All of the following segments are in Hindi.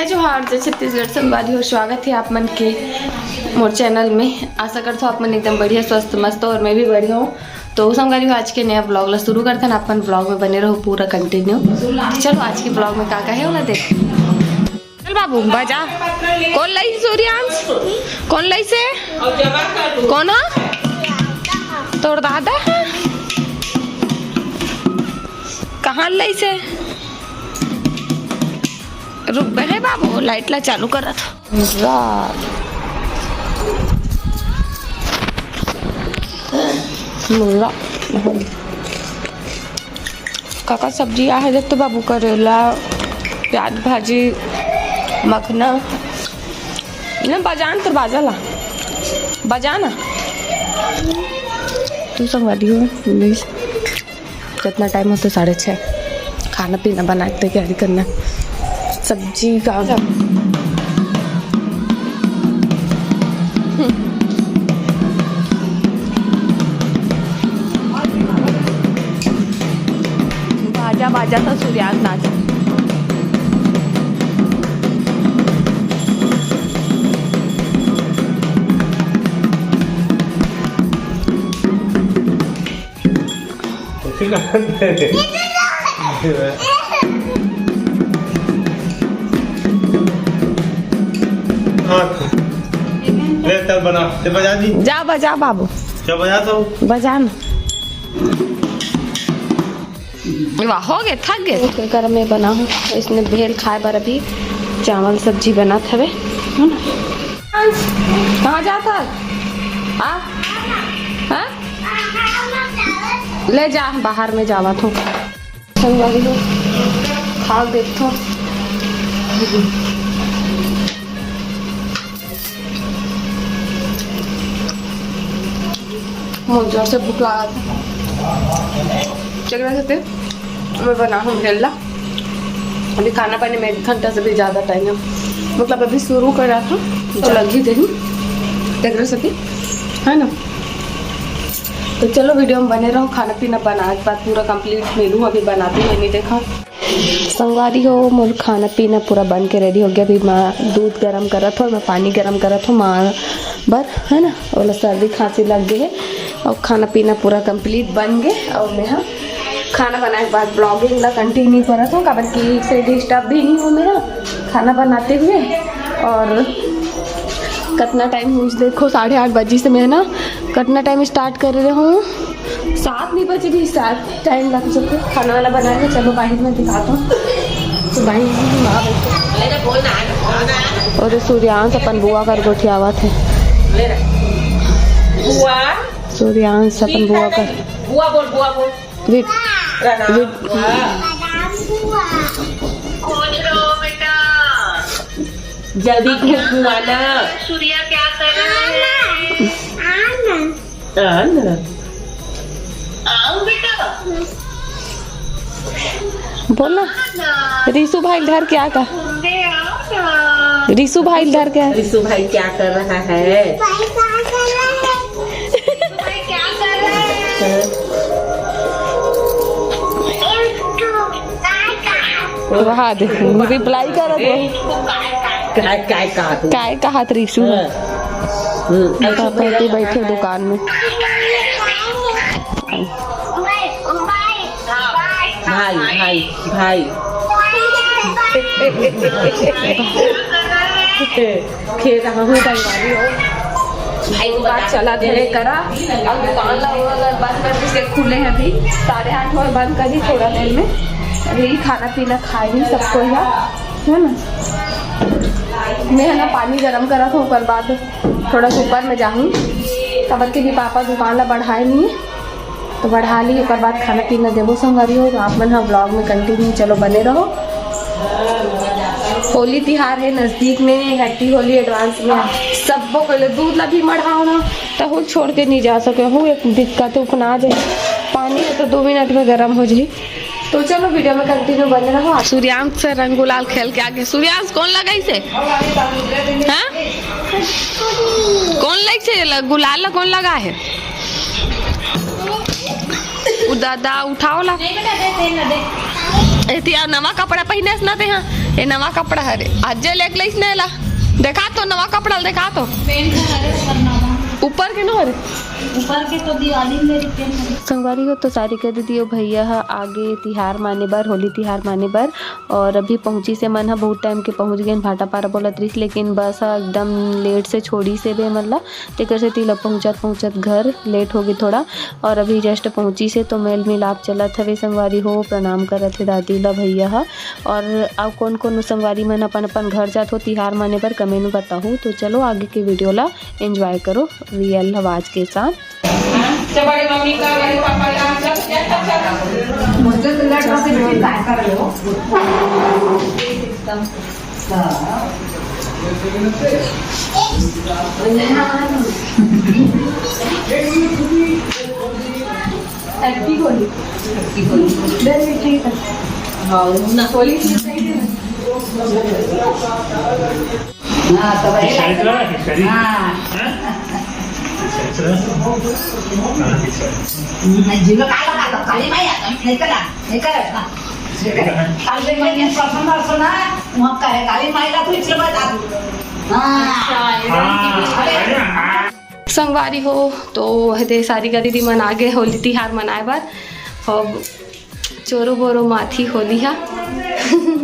जय जोहार, जय छत्तीसगढ़। संगवारी हो, स्वागत है आप मन के मोर चैनल में। आशा करता हूँ आप मन एकदम बढ़िया, स्वस्थ, मस्त और मैं भी बढ़िया हूँ। तो संगवारी हो, आज के नया ब्लॉग ला शुरू करते हैं। अपन ब्लॉग में बने रहो पूरा कंटिन्यू। चलो आज के ब्लॉग में क्या है ना देख। चल बाबू बजा। कौन लाई सूर्यांश? कौन लाई से? कौन है? तोड़ दादा है? कहाँ लाई से? रुक गए बाबू, लाइट ला चालू कर रहा था। मुल्ला काका सब्जी आ है देख तो बाबू, करेला, प्याज भाजी, मखना ना बजान तो बाजा ला बजाना तू संगवारी हो। कितना टाइम होता है? 6:30। खाना पीना बना के तैयारी करना, सब्जी का बाजा बाजा था सूर्यास्त नाच। ले चल बना ते बजा दी। जा बजा बाबू, क्या बजाता हूँ? बजा ना। वाह हो गए, थक गए। कर में बना हूँ इसने भेल खाए बार। अभी चावल सब्जी बना था है ना। कहाँ जाता आ? हाँ? ले जा, बाहर में जावा तो संगवारी हो, खा देखो। मुझे से भूख लगा था, चल रहा थे मैं बना हूँ भेला। अभी खाना पानी में 1 घंटा से भी ज़्यादा टाइम है, मतलब अभी शुरू कर रहा था तो लग ही देगी देख रहे सभी है ना। तो चलो वीडियो में बने रहो। खाना पीना बना के बाद पूरा कंप्लीट मिलूँ, अभी बनाती है नहीं देखा। संगवारी हो, मोर खाना पीना पूरा बन के रेडी हो गया। अभी मैं दूध गर्म कर रहा था और मैं पानी गर्म कर रहा था माँ बर है ना। और सर्दी खांसी लग गई है और खाना पीना पूरा कंप्लीट बन गए। और मैं हाँ खाना बनाने के बाद ब्लॉगिंग ला कंटिन्यू कर रहा था, कारण कि से डिस्टर्ब भी नहीं हो मेरा खाना बनाते हुए। और कितना टाइम हुई देखो, 8:30 बजे से मैं ना कितना टाइम स्टार्ट कर रहे हूँ। 7 नहीं बजे भी स्टार्ट टाइम लग सकते खाना वाला बनाने। चलो बाहर में दिखाता हूँ। तो बाहर और सूर्यांश अपन बुआ कर गोठियावा थे। सूर्यांश अपन बुआ कर विद जल्दी घुमाना। सूर्या क्या कर रहा है? आना आओ बेटा, बोला रिशु भाई इधर क्या का? रिशु भाई इधर क्या? रिशु भाई क्या कर रहा है? वहाँ देखो रिप्लाई कर काय कहा रिशु बैठे दुकान में। भाई भाई भाई खेल रहा हूँ बात चला धीरे करा। अब दुकान बंद कर के खुले हैं अभी 8:30 और बंद करी थोड़ा देर में। अभी खाना पीना खाएंगे सबको यहाँ है ना। मैं है ना पानी गर्म करा था, ऊपर बाद थोड़ा सा ऊपर में जाऊँगी। खबर के भी पापा दुकान ला बढ़ाए नहीं है तो बढ़ा ली, ऊपर बाद खाना पीना देवो संगवारी हो। तो आप मन हाँ ब्लॉग में कंटिन्यू चलो बने रहो। होली तिहार है नज़दीक में, हैप्पी होली एडवांस में। सबको पहले दूध ला भी मढ़ाओ ना तो हुल छोड़ के नहीं जा सके हूँ। एक दिक्कत उपना जाए, पानी है तो 2 मिनट में गर्म हो जाए। तो चलो वीडियो में कंटिन्यू बने रहो। सूर्यांश से रंग गुलाल खेल के आगे। सूर्यांश कौन लगाई से? हाँ कौन लग से गुलाल कौन लगा है? दादा उठाओ ला एतिया नवा कपड़ा पहने ना ते यहाँ ये नवा कपड़ा हरे आज जे लेक लइस नेला देखा तो नवा कपड़ा देखा तो ऊपर के न हरे ऊपर के तो दिवाली में रहते हैं। संगवारी हो तो सारी कह दी भैया आगे तिहार माने बर होली तिहार माने बर और अभी पहुंची से मन बहुत टाइम के पहुंच गए भाटा पारा बोलत रही लेकिन बस एकदम लेट से छोड़ी से बे मतलब तेकर से तिला पहुंचत घर लेट हो गई थोड़ा और अभी जस्ट पहुंची से तो मेल मिलाप चलत हवे संगवारी हो प्रणाम करत है दादी ला भैया और अब कौन कौन संगवारी मन अपन अपन घर जात हो तिहार माने पर कमेंट बताहूँ। तो चलो आगे के वीडियो ला एंजॉय करो रियल आवाज के साथ। बड़े मम्मी का बड़े पापा का संगवारी हो तो हदे सारी का दीदी मन आगे होली तिहार मनाए बर अब चोरो बोरो माथी होली है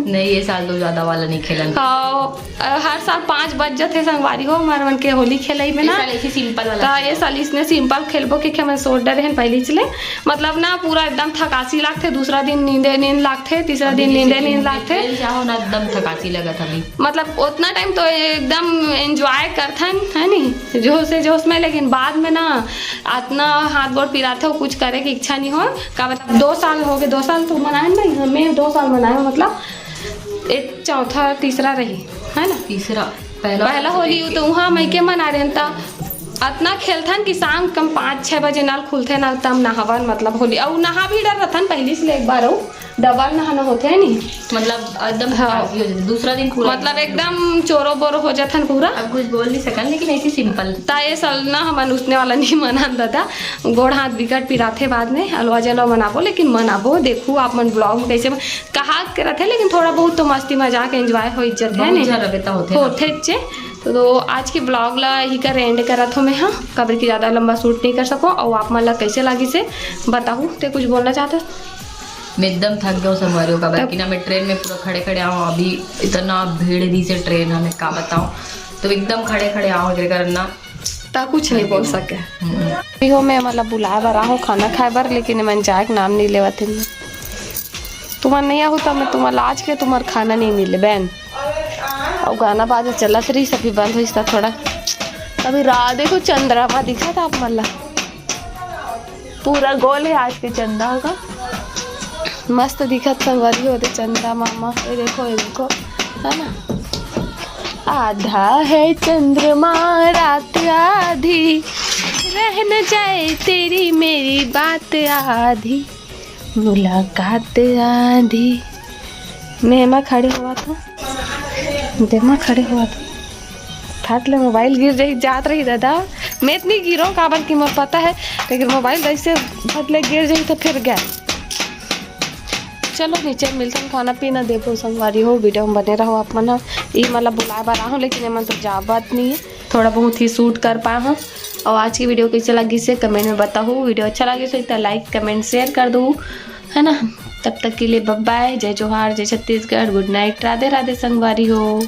नहीं ये साल तो ज्यादा वाला नहीं खेलन। हर साल 5 बज जाते संगवारी हो हमारे मन के होली खेलई में ना ऐसे सिंपल वाला ये साल इसने सिंपल खेलबो के मैं सोच डरे हैं पहले चले मतलब ना पूरा एकदम थकासी लागते दूसरा दिन नींद लागते तीसरा दिन नींद लागते चाहो ना एकदम थकासी लगा था मतलब उतना टाइम तो एकदम एंजॉय करथन है नी जोश में लेकिन बाद में ना इतना हाथ गोड़ पिराते हो कुछ करे की इच्छा नहीं हो का मतलब 2 साल हो गए 2 साल तो मनाए नहीं हमें 2 साल मनाए मतलब एक चौथा तीसरा रही है ना तीसरा पहला होली तो वहाँ मैं के मना रहे था इतना खेलथन कि शाम कम 5-6 बजे नल खुलते ना तब नहावन मतलब होली और नहा भी डर रहथन पहले से एक बार डबल नहाना होते है नहीं मतलब एकदम दूसरा दिन पूरा मतलब एकदम चोरो बोरो हो जाथन पूरा। अब कुछ बोल नहीं सकन लेकिन ऐसी सिंपल ये साल ना हमन उसने वाला नहीं मना था गोड़ हाथ बिकट पिराथे बाद में अलवा जलवा मनाबो लेकिन मनाबो देखू आप मन ब्लॉग में कैसे कहा करते लेकिन थोड़ा बहुत तो मस्ती मजाक एंजॉय हो इज्जत है नहीं होते तो आज के ब्लॉग ला ही कर एंड करत हो मैं हाँ कबर की ज़्यादा लंबा शूट नहीं कर सको और आप मन ला कैसे लगी से बताऊँ तो कुछ बोलना चाहते मैं एकदम थक गया संगवारी का बाकी ना मैं ट्रेन में पूरा खड़े आऊँ अभी इतना भीड़ दी से ट्रेन हमें क्या बताऊँ तो एकदम खड़े आओ करना ता कुछ नहीं बोल सके हो मैं मतलब बुलाए बर आहूँ खाना खाए बर लेकिन मन जाए के नाम नहीं लेवा थे तुम्हार नहीं आहू तो मैं तुम्हार आज के तुम्हार खाना नहीं मिले बहन और गाना बाजा चलत रही सभी बंद हो इसका थोड़ा अभी रात देखो चंद्रमा दिखा था आप मतलब पूरा गोल है आज के चंदा का मस्त दिखत संगवारी होते चंद्रा मामा ये देखो है ना आधा है चंद्रमा रात आधी रह न जाए तेरी मेरी बात आधी मुलाकात आधी मेहमा खड़े हुआ था फट ले मोबाइल गिर जात रही दादा मैं इतनी गिरो काबर की मुझे पता है लेकिन मोबाइल ऐसे फट ले गिर जाए तो फिर गया। चलो नीचे मिलते हैं खाना पीना देखो संगवारी हो वीडियो में बने रहो आप मन ये मतलब बुलाए बा रहा हूँ लेकिन मन तो जा बात नहीं है थोड़ा बहुत ही शूट कर पाया हूँ। और आज की वीडियो कैसे लगी से कमेंट में बताओ वीडियो अच्छा लगे तो लाइक कमेंट शेयर कर दो है ना। तब तक के लिए बाय बाय जय जोहार जय छत्तीसगढ़ गुड नाइट राधे राधे संगवारी हो।